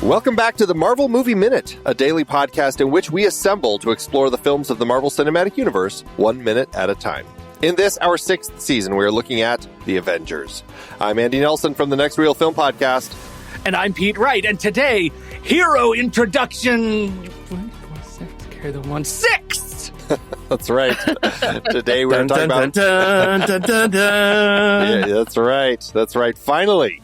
Welcome back to the Marvel Movie Minute, a daily podcast in which we assemble to explore the films of the Marvel Cinematic Universe 1 minute at a time. In this, our 6th season, we are looking at The Avengers. I'm Andy Nelson from the Next Reel Film Podcast. And I'm Pete Wright, and today, hero introduction... 6! That's right. Today we're talking about... Yeah, that's right. That's right. Finally.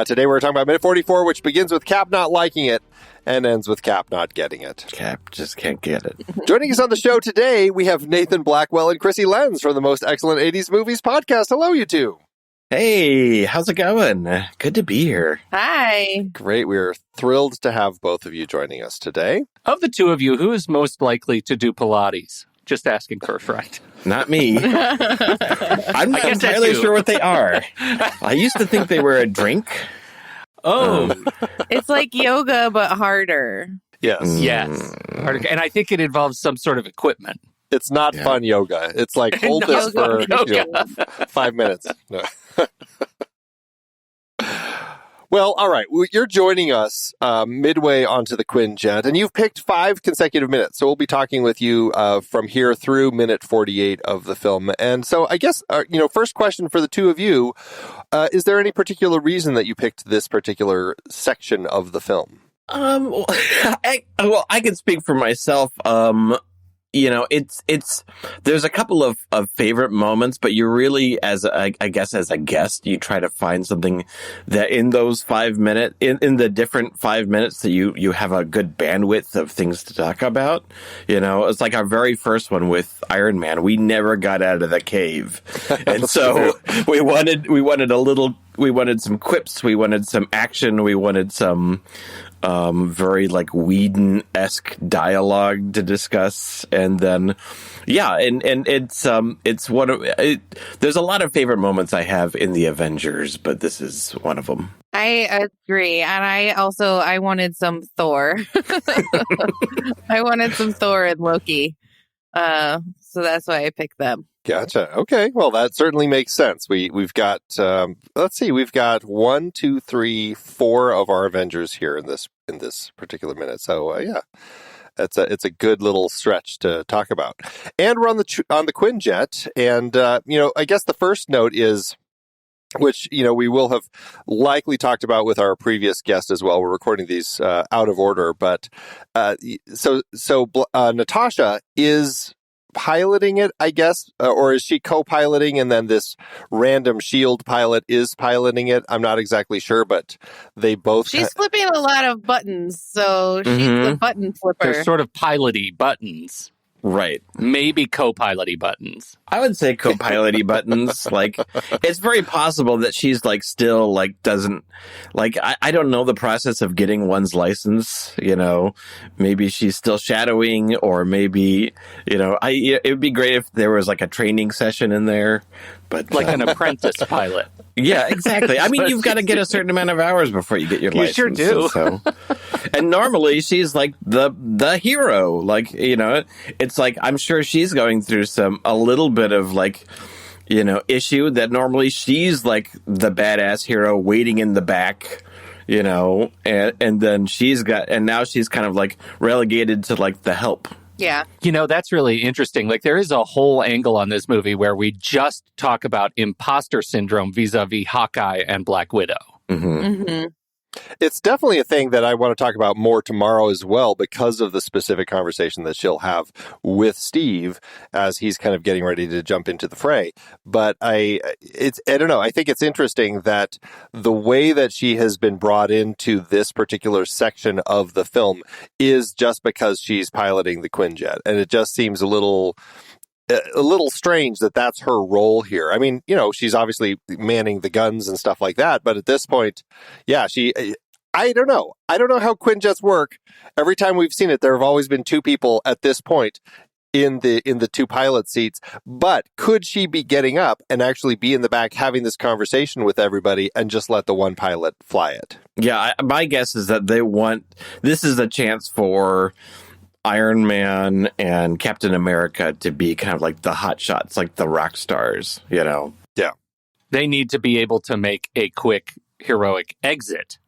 Today we're talking about minute 44, which begins with Cap not liking it and ends with Cap not getting it. Cap just can't get it. Joining us on the show today, we have Nathan Blackwell and Krissy Lenz from the Most Excellent 80s Movies podcast. Hello, you two. Hey, how's it going? Good to be here. Hi. Great. We're thrilled to have both of you joining us today. Of the two of you, who is most likely to do Pilates? Just asking first, right? Not me. I'm not entirely sure what they are. I used to think they were a drink. Oh. It's like yoga, but harder. Yes. Yes. And I think it involves some sort of equipment. It's not fun yoga. It's like hold this for 5 minutes. No. Well, all right. You're joining us midway onto the quinjet, and you've picked 5 consecutive minutes. So we'll be talking with you from here through minute 48 of the film. And so I guess, first question for the two of you, is there any particular reason that you picked this particular section of the film? I can speak for myself. It's there's a couple of favorite moments, but you really, as a guest, you try to find something that in those 5 minutes, in the different 5 minutes that you have a good bandwidth of things to talk about. It's like our very first one with Iron Man. We never got out of the cave. And so we wanted some quips. We wanted some action. We wanted some, very like Whedon-esque dialogue to discuss, and then it's one of there's a lot of favorite moments I have in the Avengers, but this is one of them. I agree, and I wanted some Thor. I wanted some Thor and Loki, so that's why I picked them. Gotcha. Okay. Well, that certainly makes sense. We've got we've got 1, 2, 3, 4 of our Avengers here in this particular minute. So it's a good little stretch to talk about. And we're on the quinjet, and I guess the first note is, which we will have likely talked about with our previous guest as well. We're recording these out of order, but so Natasha is piloting it, I guess, or is she co-piloting and then this random SHIELD pilot is piloting it? I'm not exactly sure, but they both... She's flipping a lot of buttons, so she's the button flipper. They're sort of pilot-y buttons. Right. Maybe co-pilot-y buttons. I would say co-pilot-y buttons. Like, it's very possible that she's like still like doesn't like, I don't know the process of getting one's license, maybe she's still shadowing, or maybe, it would be great if there was like a training session in there, but like an apprentice pilot. Yeah, exactly. I mean, you've got to get a certain amount of hours before you get your license. You sure do. And normally she's like the hero. Like, it's like, I'm sure she's going through a little bit of like, issue that normally she's like the badass hero waiting in the back, and then now she's kind of like relegated to like the help. Yeah. That's really interesting. Like, there is a whole angle on this movie where we just talk about imposter syndrome vis-a-vis Hawkeye and Black Widow. Mm-hmm. Mm-hmm. It's definitely a thing that I want to talk about more tomorrow as well, because of the specific conversation that she'll have with Steve as he's kind of getting ready to jump into the fray. But I don't know. I think it's interesting that the way that she has been brought into this particular section of the film is just because she's piloting the quinjet. And it just seems a little strange that that's her role here. I mean, she's obviously manning the guns and stuff like that, but at this point, I don't know. I don't know how quinjets work. Every time we've seen it, there have always been 2 people at this point in the 2 pilot seats. But could she be getting up and actually be in the back having this conversation with everybody and just let the one pilot fly it? Yeah, my guess is that this is a chance for Iron Man and Captain America to be kind of like the hot shots, like the rock stars, Yeah. They need to be able to make a quick heroic exit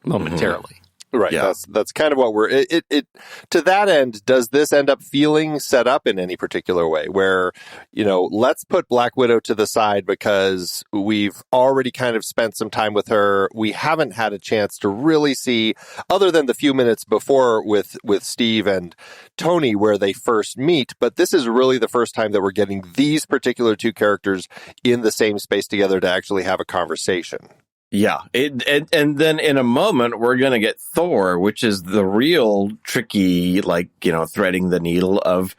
momentarily. Right. Yeah. That's kind of what we're it to that end. Does this end up feeling set up in any particular way where, let's put Black Widow to the side because we've already kind of spent some time with her. We haven't had a chance to really see, other than the few minutes before with Steve and Tony where they first meet. But this is really the first time that we're getting these particular two characters in the same space together to actually have a conversation. Yeah, and then in a moment we're gonna get Thor, which is the real tricky, threading the needle of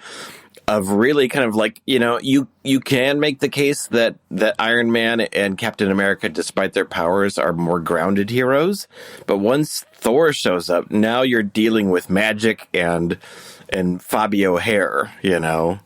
really kind of you can make the case that Iron Man and Captain America, despite their powers, are more grounded heroes. But once Thor shows up, now you're dealing with magic and Fabio hair, Yeah.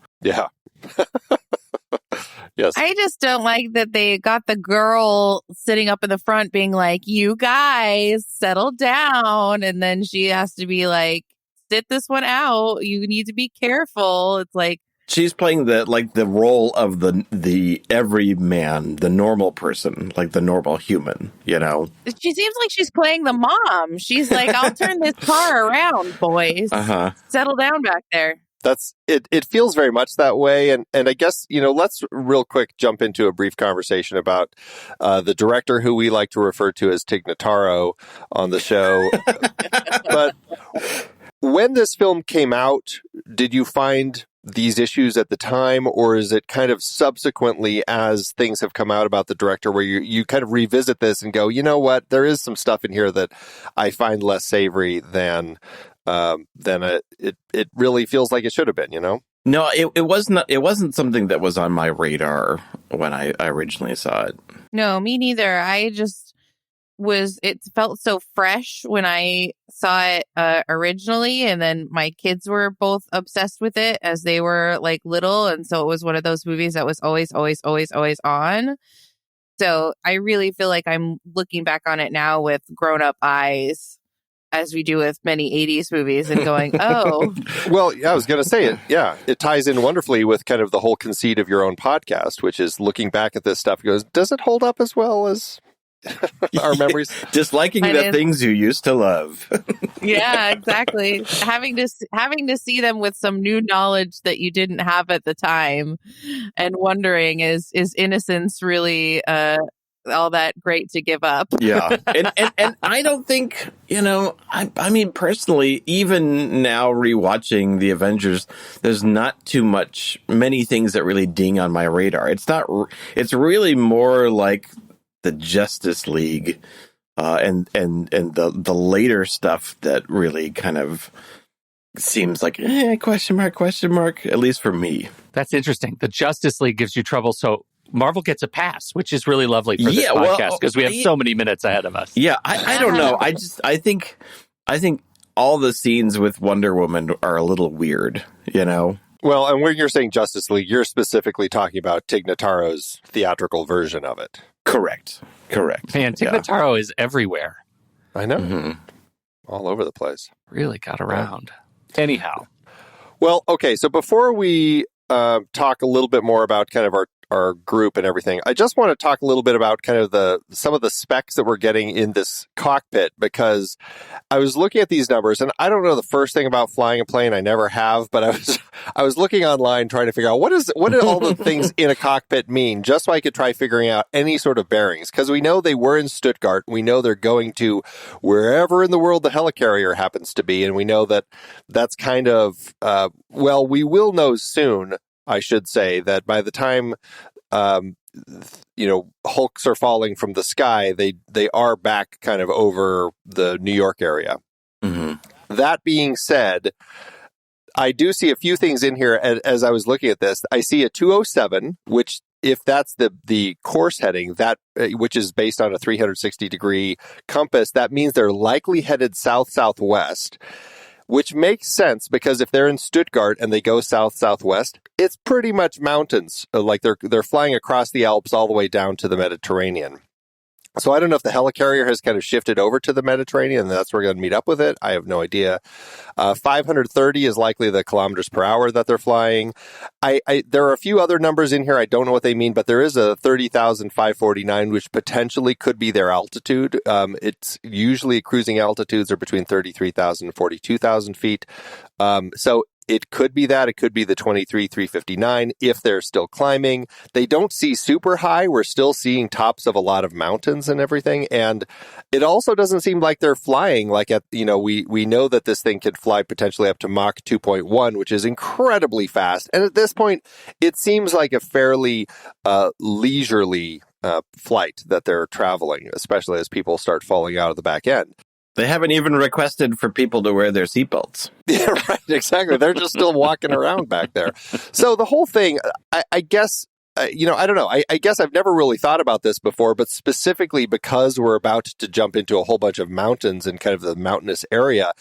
Yes. I just don't like that they got the girl sitting up in the front being like, you guys settle down. And then she has to be like, sit this one out. You need to be careful. It's like, she's playing the role of the everyman, the normal person, like the normal human, She seems like she's playing the mom. She's like, I'll turn this car around, boys. Settle down back there. That's it. It feels very much that way. And I guess, let's real quick jump into a brief conversation about the director who we like to refer to as Tig Notaro on the show. But when this film came out, did you find these issues at the time, or is it kind of subsequently as things have come out about the director where you kind of revisit this and go, you know what, there is some stuff in here that I find less savory than it really feels like it should have been, No, it wasn't something that was on my radar when I originally saw it. No, me neither. It felt so fresh when I saw it originally, and then my kids were both obsessed with it as they were like little, and so it was one of those movies that was always on. So I really feel like I'm looking back on it now with grown-up eyes, as we do with many 80s movies, and going, oh. Well, I was going to say it. Yeah, it ties in wonderfully with kind of the whole conceit of your own podcast, which is looking back at this stuff and goes, does it hold up as well as our memories? Disliking the things you used to love. Yeah, exactly. Having to see them with some new knowledge that you didn't have at the time, and wondering, is innocence really all that great to give up? Yeah. And I don't think, I mean, personally, even now rewatching the Avengers, there's not many things that really ding on my radar. It's really more like the Justice League, and the later stuff that really kind of seems like, question mark, at least for me. That's interesting. The Justice League gives you trouble, so Marvel gets a pass, which is really lovely for this podcast because we have so many minutes ahead of us. Yeah, I don't know. I think all the scenes with Wonder Woman are a little weird, Well, and when you're saying Justice League, you're specifically talking about Tig Notaro's theatrical version of it. Correct. Man, Tig Notaro is everywhere. I know. All over the place. Really got around. Anyhow. Well, okay, so before we talk a little bit more about kind of our group and everything, I just want to talk a little bit about kind of some of the specs that we're getting in this cockpit, because I was looking at these numbers, and I don't know the first thing about flying a plane. I never have, but I was looking online trying to figure out what did all the things in a cockpit mean, just so I could try figuring out any sort of bearings, because we know they were in Stuttgart. We know they're going to wherever in the world the helicarrier happens to be, and we know that's kind of we will know soon, I should say, that by the time hulks are falling from the sky, they are back kind of over the New York area. Mm-hmm. That being said, I do see a few things in here as I was looking at this. I see a 207, which, if that's the course heading, that which is based on a 360-degree compass, that means they're likely headed south-southwest. Which makes sense, because if they're in Stuttgart and they go south-southwest, it's pretty much mountains. Like they're flying across the Alps all the way down to the Mediterranean. So I don't know if the helicarrier has kind of shifted over to the Mediterranean and that's where we're going to meet up with it. I have no idea. 530 is likely the kilometers per hour that they're flying. There are a few other numbers in here. I don't know what they mean, but there is a 30,549, which potentially could be their altitude. It's usually cruising altitudes are between 33,000 and 42,000 feet. So it could be that. It could be the 23,359 if they're still climbing. They don't see super high. We're still seeing tops of a lot of mountains and everything. And it also doesn't seem like they're flying like we know that this thing could fly potentially up to Mach 2.1, which is incredibly fast. And at this point, it seems like a fairly leisurely flight that they're traveling, especially as people start falling out of the back end. They haven't even requested for people to wear their seatbelts. Yeah, right. Exactly. They're just still walking around back there. So the whole thing, I guess, I don't know. I guess I've never really thought about this before, but specifically because we're about to jump into a whole bunch of mountains and kind of the mountainous area,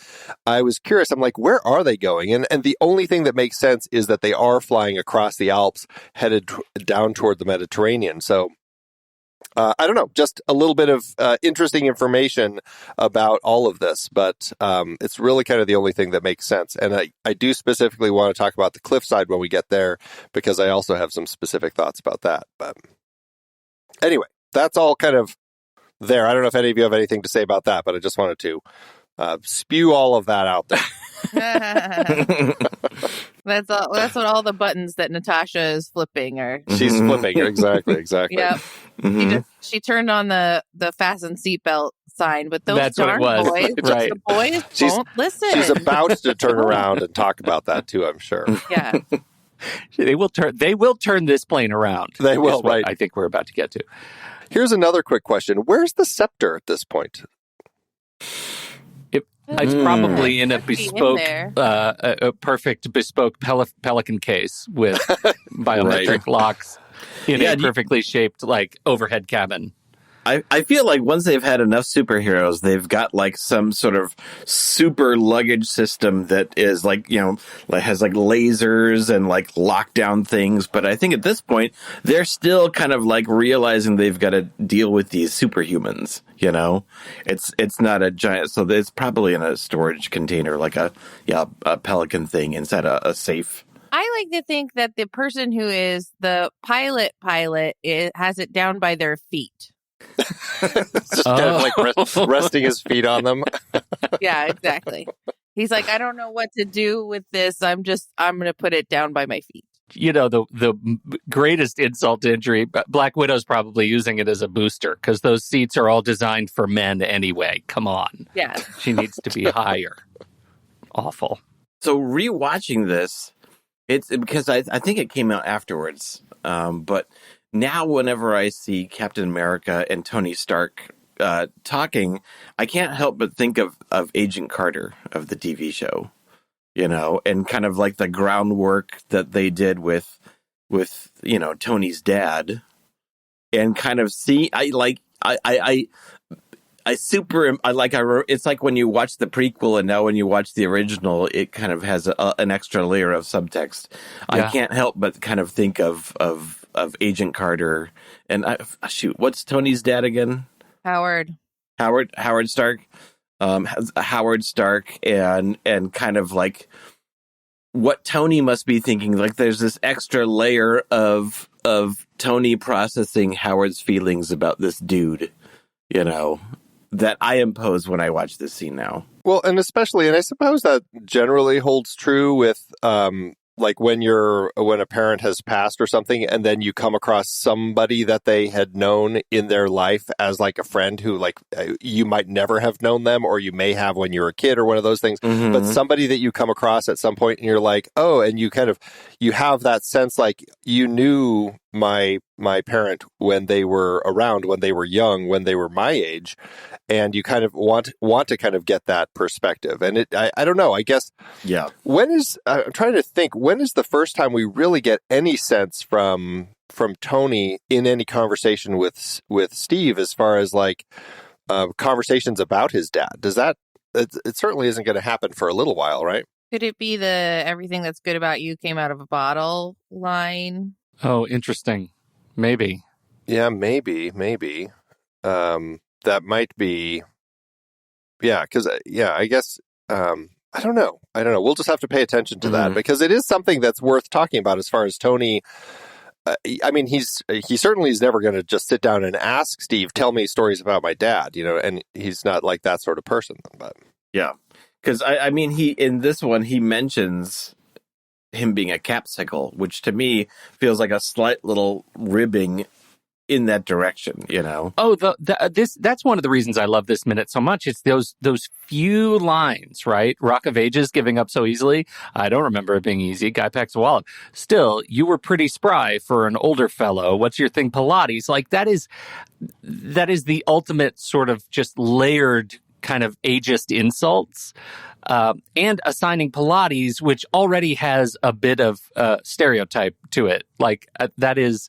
I was curious. I'm like, where are they going? And the only thing that makes sense is that they are flying across the Alps, headed down toward the Mediterranean. So I don't know, just a little bit of interesting information about all of this, but it's really kind of the only thing that makes sense. And I do specifically want to talk about the cliffside when we get there, because I also have some specific thoughts about that. But anyway, that's all kind of there. I don't know if any of you have anything to say about that, but I just wanted to spew all of that out there. That's what all the buttons that Natasha is flipping are. She's flipping. Exactly. Yep. Mm-hmm. She turned on the fasten seatbelt sign, but those That's what it darn was. boys, Right. the boys won't listen. She's about to turn around and talk about that too, I'm sure. Yeah. They will turn this plane around. They will, is what right. I think we're about to get to. Here's another quick question. Where's the scepter at this point? It's probably in a Could be in bespoke, there. a perfect bespoke Pelican case with biometric locks in a perfectly shaped like overhead cabin. I feel like once they've had enough superheroes, they've got like some sort of super luggage system that is like, like has like lasers and like lockdown things. But I think at this point, they're still kind of like realizing they've got to deal with these superhumans. It's not a giant, so it's probably in a storage container, like a Pelican thing inside a safe. I like to think that the person who is the pilot has it down by their feet. Just kind of like resting his feet on them. Yeah, exactly. He's like, I don't know what to do with this. I'm going to put it down by my feet. The greatest insult to injury, Black Widow's probably using it as a booster because those seats are all designed for men anyway. Come on. Yeah. She needs to be higher. Awful. So rewatching this, it's because I think it came out afterwards. But now whenever I see Captain America and Tony Stark talking, I can't help but think of Agent Carter of the TV show, and kind of like the groundwork that they did with Tony's dad, and kind of see it's like when you watch the prequel and now when you watch the original, it kind of has an extra layer of subtext. Yeah. I can't help but kind of think of Agent Carter and what's Tony's dad again? Howard Stark. Howard Stark and kind of like what Tony must be thinking. Like there's this extra layer of Tony processing Howard's feelings about this dude, that I impose when I watch this scene now. Well, and I suppose that generally holds true with like when a parent has passed or something, and then you come across somebody that they had known in their life as like a friend who like you might never have known them, or you may have when you were a kid or one of those things, mm-hmm. but somebody that you come across at some point and you're like, oh, and you have that sense like you knew my parent when they were around, when they were young, when they were my age, and you kind of want to kind of get that perspective. And I don't know, I guess. Yeah. I'm trying to think, when is the first time we really get any sense from Tony in any conversation with Steve as far as like conversations about his dad? It certainly isn't going to happen for a little while, right? Could it be the everything that's good about you came out of a bottle line? Oh, interesting. Maybe. Yeah, maybe. that might be, because I guess I don't know. We'll just have to pay attention to that because it is something that's worth talking about as far as Tony. I mean, he certainly is never going to just sit down and ask Steve, tell me stories about my dad, and he's not like that sort of person. But yeah, because I mean, in this one, he mentions him being a capsicle, which to me feels like a slight little ribbing in that direction, Oh, that's one of the reasons I love this minute so much. It's those few lines, right? Rock of Ages, giving up so easily. I don't remember it being easy. Guy packs a wallet. Still, you were pretty spry for an older fellow. What's your thing, Pilates? Like that is the ultimate sort of just layered kind of ageist insults. And assigning Pilates, which already has a bit of stereotype to it, like that's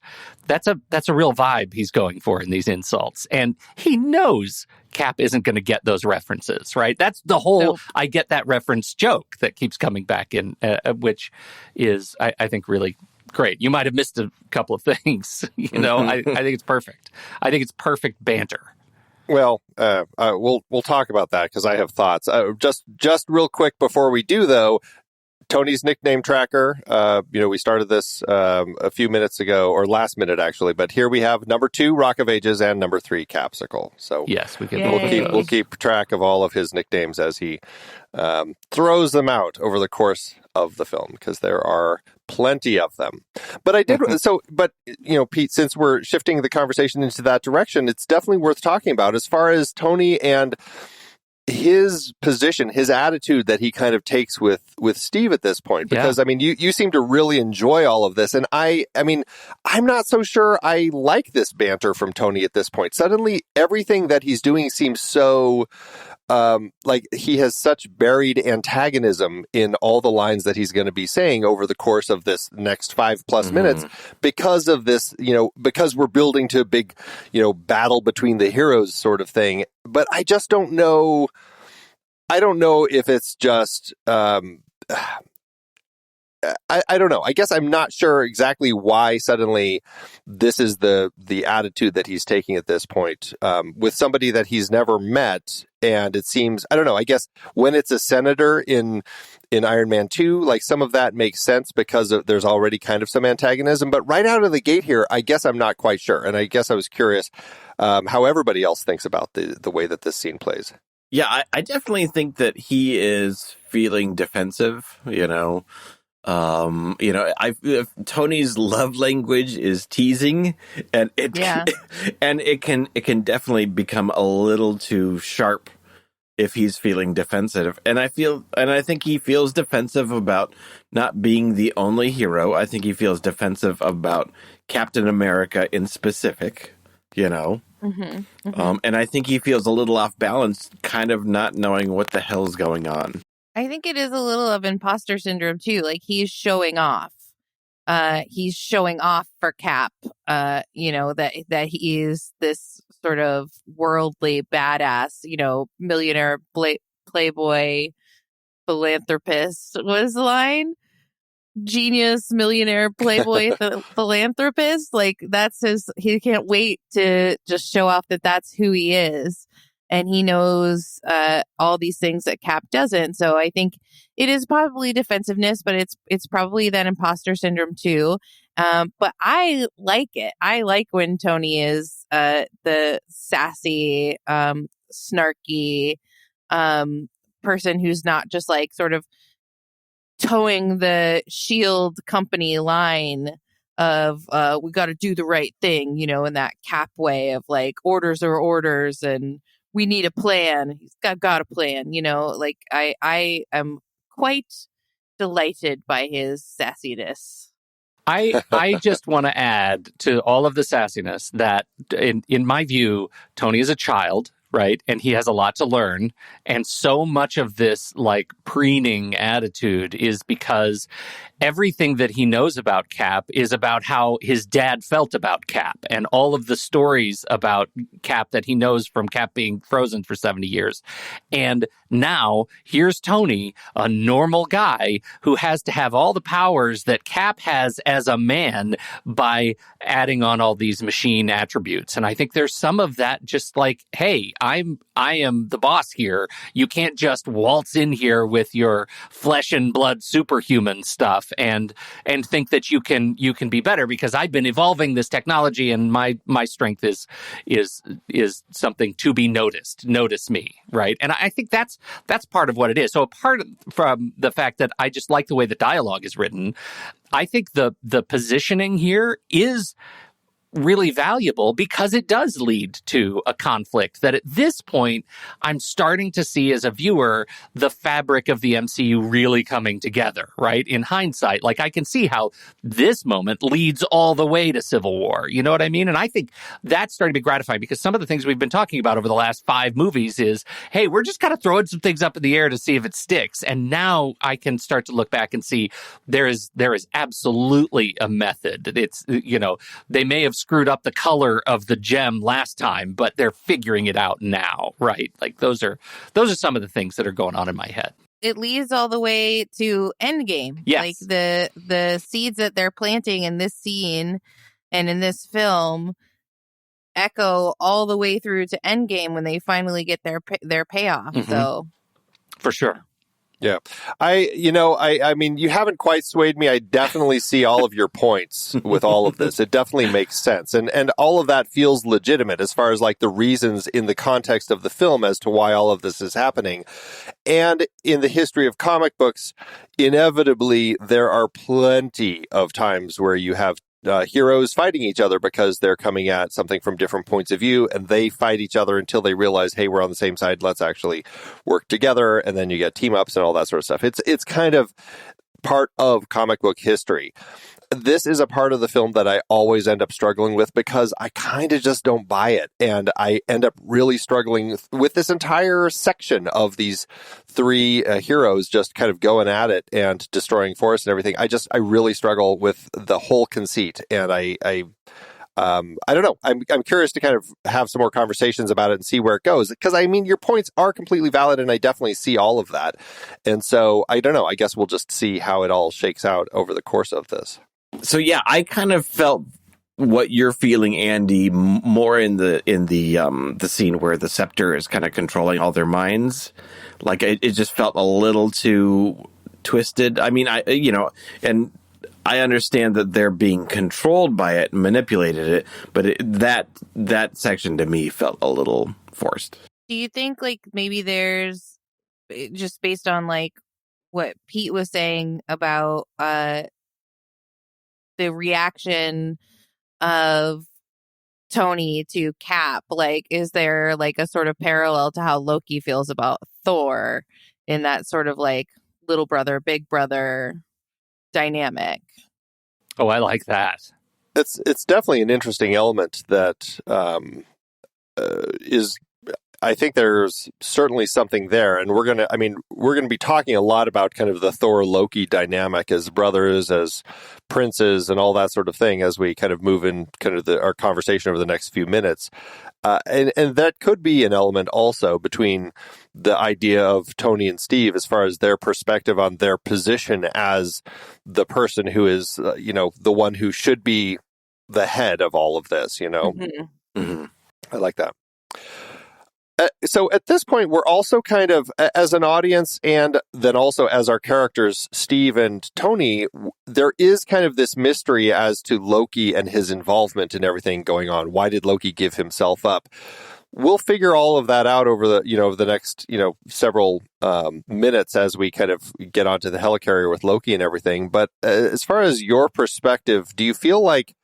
a real vibe he's going for in these insults, and he knows Cap isn't going to get those references, right? That's the whole I get that reference joke that keeps coming back in, which is I think really great. You might have missed a couple of things, I think it's perfect. I think it's perfect banter. Well, we'll talk about that because I have thoughts. Just real quick before we do, though, Tony's nickname tracker. We started this a few minutes ago, or last minute actually. But here we have number 2, Rock of Ages, and number 3, Capsicle. So yes, we'll keep track of all of his nicknames as he throws them out over the course of the film, because there are plenty of them. But I did Pete, since we're shifting the conversation into that direction, it's definitely worth talking about as far as Tony and his position, his attitude that he kind of takes with Steve at this point, because I mean, you seem to really enjoy all of this, and I mean, I'm not so sure I like this banter from Tony at this point. Suddenly, everything that he's doing seems so like he has such buried antagonism in all the lines that he's going to be saying over the course of this next 5+ minutes because of this, because we're building to a big, battle between the heroes sort of thing. But I just don't know. I don't know if it's just, I don't know. I guess I'm not sure exactly why suddenly this is the attitude that he's taking at this point with somebody that he's never met. And it seems, I don't know, I guess when it's a senator in Iron Man 2, like some of that makes sense because there's already kind of some antagonism. But right out of the gate here, I guess I'm not quite sure. And I guess I was curious how everybody else thinks about the way that this scene plays. Yeah, I definitely think that he is feeling defensive, Tony's love language is teasing, and it can definitely become a little too sharp if he's feeling defensive. And I think he feels defensive about not being the only hero. I think he feels defensive about Captain America in specific, and I think he feels a little off balance, kind of not knowing what the hell's going on. I think it is a little of imposter syndrome too. Like he's showing off. He's showing off for Cap. That he is this sort of worldly badass, millionaire playboy philanthropist. What is the line? Genius, millionaire, playboy, philanthropist. Like that's he can't wait to just show off that that's who he is. And he knows all these things that Cap doesn't. So I think it is probably defensiveness, but it's probably that imposter syndrome too. But I like it. I like when Tony is the sassy, snarky person who's not just like sort of towing the shield company line of we got to do the right thing, in that Cap way of like orders are orders and we need a plan. He's got a plan, like I am quite delighted by his sassiness. I just want to add to all of the sassiness that in my view, Tony is a child, right? And he has a lot to learn. And so much of this like preening attitude is because everything that he knows about Cap is about how his dad felt about Cap, and all of the stories about Cap that he knows from Cap being frozen for 70 years. And now here's Tony, a normal guy who has to have all the powers that Cap has as a man by adding on all these machine attributes. And I think there's some of that just like, hey, I am the boss here. You can't just waltz in here with your flesh and blood superhuman stuff and think that you can be better because I've been evolving this technology and my strength is something to be noticed. Notice me, right? And I think that's part of what it is. So apart from the fact that I just like the way the dialogue is written, I think the positioning here is really valuable because it does lead to a conflict that at this point I'm starting to see as a viewer the fabric of the MCU really coming together, right? In hindsight, like I can see how this moment leads all the way to Civil War. You know what I mean? And I think that's starting to be gratifying because some of the things we've been talking about over the last 5 movies is, hey, we're just kind of throwing some things up in the air to see if it sticks. And now I can start to look back and see there is absolutely a method. It's, you know, they may have screwed up the color of the gem last time, but they're figuring it out now, right? Like those are some of the things that are going on in my head. It leads all the way to Endgame. Yes. Like the seeds that they're planting in this scene and in this film echo all the way through to Endgame when they finally get their payoff. Mm-hmm. So for sure. Yeah. I mean, you haven't quite swayed me. I definitely see all of your points with all of this. It definitely makes sense. And all of that feels legitimate as far as like the reasons in the context of the film as to why all of this is happening. And in the history of comic books, inevitably, there are plenty of times where you have heroes fighting each other because they're coming at something from different points of view, and they fight each other until they realize, hey, we're on the same side. Let's actually work together. And then you get team ups and all that sort of stuff. It's kind of part of comic book history. This is a part of the film that I always end up struggling with because I kind of just don't buy it. And I end up really struggling with this entire section of these 3 heroes just kind of going at it and destroying forests and everything. I really struggle with the whole conceit. And I don't know. I'm curious to kind of have some more conversations about it and see where it goes. Because, I mean, your points are completely valid, and I definitely see all of that. And so, I don't know. I guess we'll just see how it all shakes out over the course of this. So yeah, I kind of felt what you're feeling, Andy, more in the scene where the scepter is kind of controlling all their minds. Like it just felt a little too twisted. I mean, and I understand that they're being controlled by it and manipulated it, but that section to me felt a little forced. do you think like maybe there's just based on like what Pete was saying about the reaction of Tony to Cap, like is there like a sort of parallel to how Loki feels about Thor in that sort of like little brother, big brother dynamic? Oh, I like that. It's definitely an interesting element that is. I think there's certainly something there, and we're gonna be talking a lot about kind of the Thor Loki dynamic as brothers, as princes, and all that sort of thing as we kind of move in kind of our conversation over the next few minutes, and that could be an element also between the idea of Tony and Steve as far as their perspective on their position as the person who is the one who should be the head of all of this. Mm-hmm. Mm-hmm. I like that. So at this point, we're also kind of, as an audience and then also as our characters, Steve and Tony, there is kind of this mystery as to Loki and his involvement in everything going on. Why did Loki give himself up? We'll figure all of that out over the next, several minutes as we kind of get onto the helicarrier with Loki and everything. But as far as your perspective, do you feel like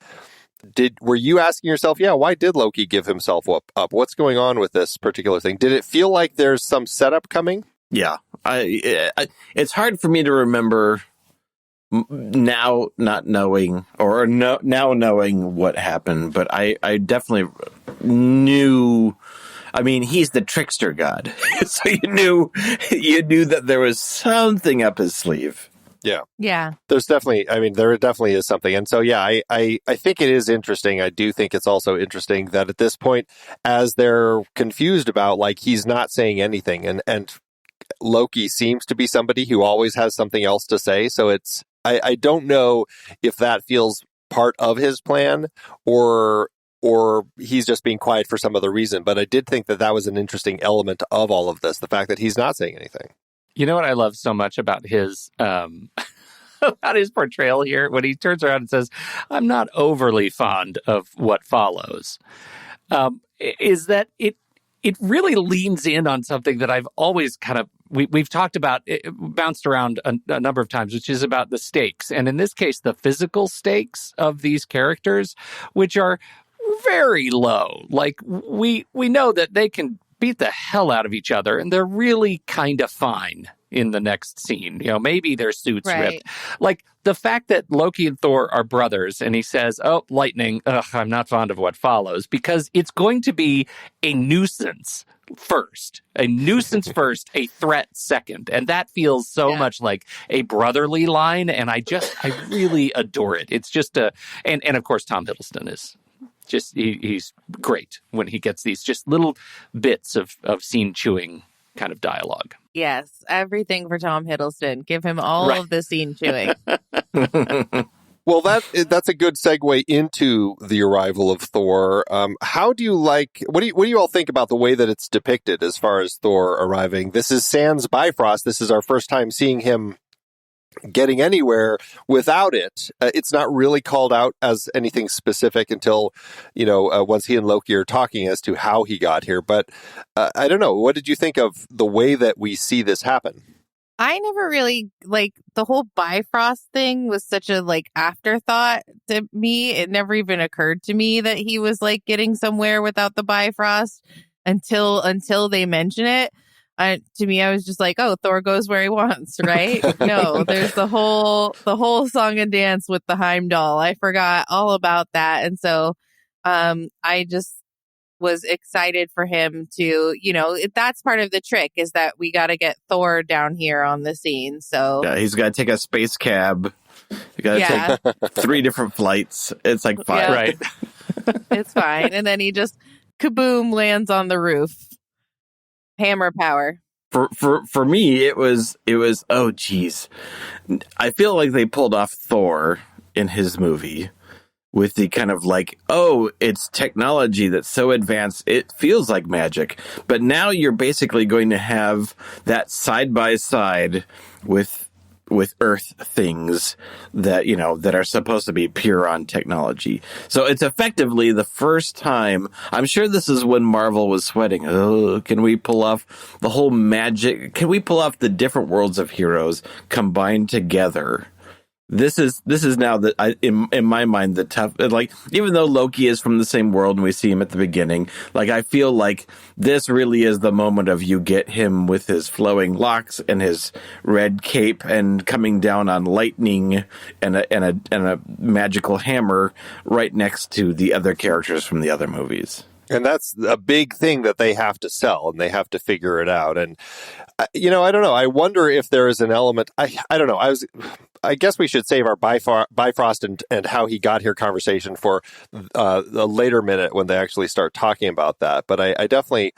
were you asking yourself, why did Loki give himself up? What's going on with this particular thing? Did it feel like there's some setup coming? Yeah, it's hard for me to remember now not knowing now knowing what happened, but I definitely knew. I mean, he's the trickster god. So you knew that there was something up his sleeve. Yeah. Yeah. There definitely is something. And so, yeah, I think it is interesting. I do think it's also interesting that at this point, as they're confused about, like, he's not saying anything. And Loki seems to be somebody who always has something else to say. So I don't know if that feels part of his plan or he's just being quiet for some other reason. But I did think that was an interesting element of all of this, the fact that he's not saying anything. You know what I love so much about his about his portrayal here? When he turns around and says, "I'm not overly fond of what follows," is that it really leans in on something that I've always kind of we've talked about, bounced around a number of times, which is about the stakes, and in this case, the physical stakes of these characters, which are very low. Like we know that they can beat the hell out of each other, and they're really kind of fine in the next scene. You know, maybe their suits ripped. Like the fact that Loki and Thor are brothers, and he says, "Oh, lightning, I'm not fond of what follows," because it's going to be a nuisance first, a threat second. And that feels so much like a brotherly line, and I really adore it. It's just and of course, Tom Hiddleston is just, he's great when he gets these just little bits of scene chewing kind of dialogue. Yes, everything for Tom Hiddleston. Give him all of the scene chewing. Well, that's a good segue into the arrival of Thor. How do you like? What do you all think about the way that it's depicted as far as Thor arriving? This is sans Bifrost. This is our first time seeing him getting anywhere without it. It's not really called out as anything specific until, once he and Loki are talking as to how he got here. But I don't know. What did you think of the way that we see this happen? I never really, the whole Bifrost thing was such a, afterthought to me. It never even occurred to me that he was, getting somewhere without the Bifrost until they mention it. To me, I was just like, oh, Thor goes where he wants, right? No, there's the whole song and dance with the Heimdall. I forgot all about that. And so I just was excited for him to, that's part of the trick, is that we got to get Thor down here on the scene. So yeah, he's got to take a space cab. You got to take 3 different flights. It's like 5. Yeah. Right. It's fine. And then he just kaboom lands on the roof. Hammer power. For me, it was oh geez. I feel like they pulled off Thor in his movie with the kind of it's technology that's so advanced it feels like magic. But now you're basically going to have that side by side with Earth things that, that are supposed to be pure on technology. So it's effectively the first time. I'm sure this is when Marvel was sweating. Oh, can we pull off the whole magic? Can we pull off the different worlds of heroes combined together? This is now in my mind the tough, even though Loki is from the same world and we see him at the beginning, I feel like this really is the moment of you get him with his flowing locks and his red cape and coming down on lightning and a magical hammer right next to the other characters from the other movies. And that's a big thing that they have to sell, and they have to figure it out. And, I don't know. I wonder if there is an element. I don't know. I guess we should save our Bifrost and how he got here conversation for a later minute when they actually start talking about that. But I definitely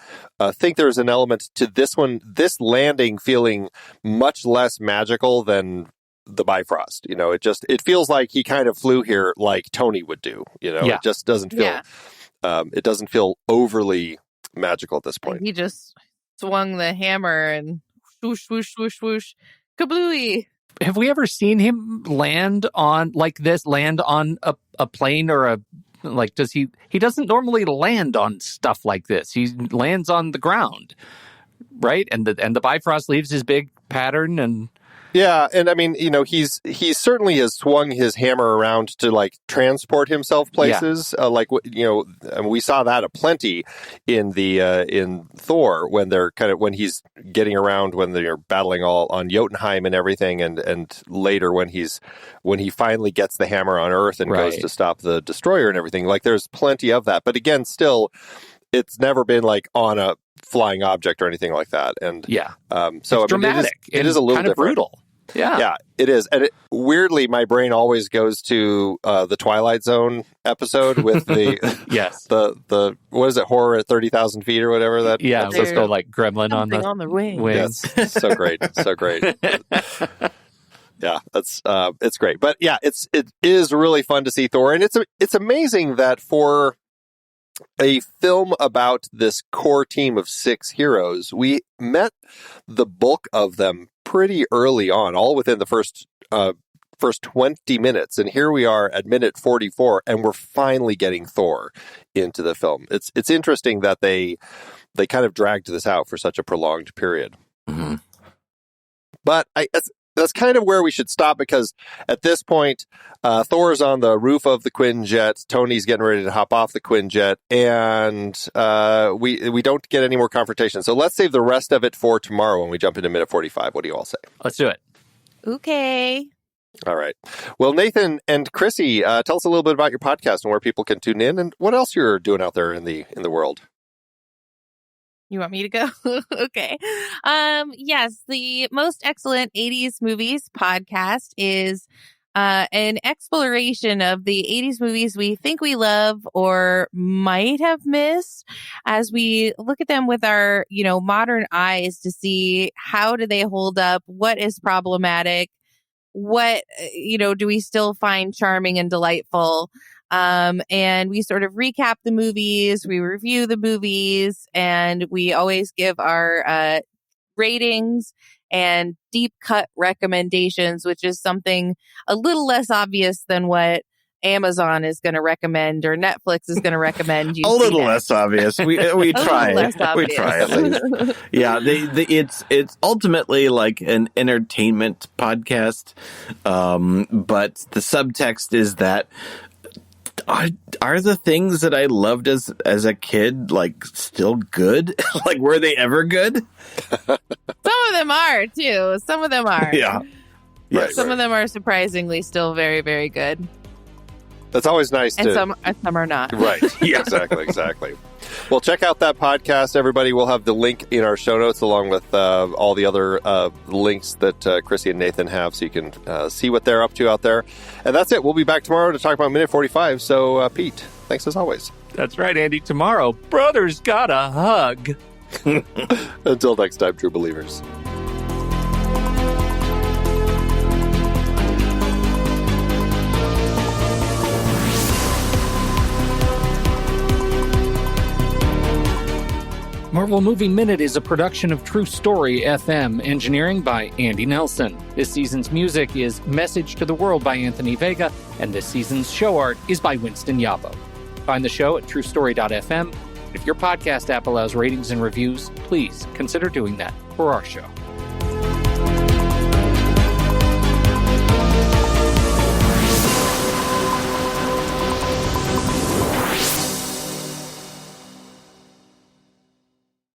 think there's an element to this one, this landing feeling much less magical than the Bifrost. It feels like he kind of flew here like Tony would do. It just doesn't feel... Yeah. It doesn't feel overly magical at this point. He just swung the hammer and swoosh, swoosh, swoosh, swoosh, kablooey. Have we ever seen him land on a plane or does he doesn't normally land on stuff like this. He lands on the ground, right? And the Bifrost leaves his big pattern and... Yeah, and I mean, he certainly has swung his hammer around to transport himself places. Yeah. And we saw that aplenty in in Thor when he's getting around when they're battling all on Jotunheim and everything, and later when he finally gets the hammer on Earth and goes to stop the destroyer and everything. There's plenty of that, but again, still. it's never been like on a flying object or anything like that. And Yeah. so it's dramatic. it is a little kind of different. brutal. Yeah. Yeah, it is. And weirdly, my brain always goes to the Twilight Zone episode with the Yes. the what is it, horror at 30,000 feet or whatever that. Yeah. episode's Let's go called. like gremlin on the wing. wings. Yes, so great, so great. Yeah, that's it's great. But yeah, it is really fun to see Thor, and it's amazing that for a film about this core team of 6 heroes, we met the bulk of them pretty early on, all within the first 20 minutes, and here we are at minute 44, and we're finally getting Thor into the film. It's interesting that they kind of dragged this out for such a prolonged period. Mm-hmm. But that's kind of where we should stop, because at this point, Thor's on the roof of the Quinjet. Tony's getting ready to hop off the Quinjet, and we don't get any more confrontation. So let's save the rest of it for tomorrow when we jump into minute 45. What do you all say? Let's do it. Okay. All right. Well, Nathan and Krissy, tell us a little bit about your podcast and where people can tune in, and what else you're doing out there in the world. You want me to go? Okay. Yes, the Most Excellent 80s Movies podcast is an exploration of the 80s movies we think we love or might have missed, as we look at them with our, modern eyes to see how do they hold up, what is problematic, what, do we still find charming and delightful. And we sort of recap the movies, we review the movies, and we always give our ratings and deep cut recommendations, which is something a little less obvious than what Amazon is going to recommend or Netflix is going to recommend. A little less obvious. We try. We try at least. Yeah, it's ultimately like an entertainment podcast, but the subtext is that are the things that I loved as a kid like still good? Like, were they ever good? Some of them are too. Some of them are. Yeah. Right, Some of them are surprisingly still very, very good. That's always nice And to... some are not. Right. Yeah, exactly. Well, check out that podcast, everybody. We'll have the link in our show notes along with all the other links that Krissy and Nathan have, so you can see what they're up to out there. And that's it. We'll be back tomorrow to talk about minute 45. So, Pete, thanks as always. That's right, Andy. Tomorrow, brothers gotta hug. Until next time, true believers. Marvel Movie Minute is a production of TruStory FM, engineering by Andy Nelson. This season's music is Message to the World by Anthony Vega, and this season's show art is by Winston Yabo. Find the show at trustory.fm. If your podcast app allows ratings and reviews, please consider doing that for our show.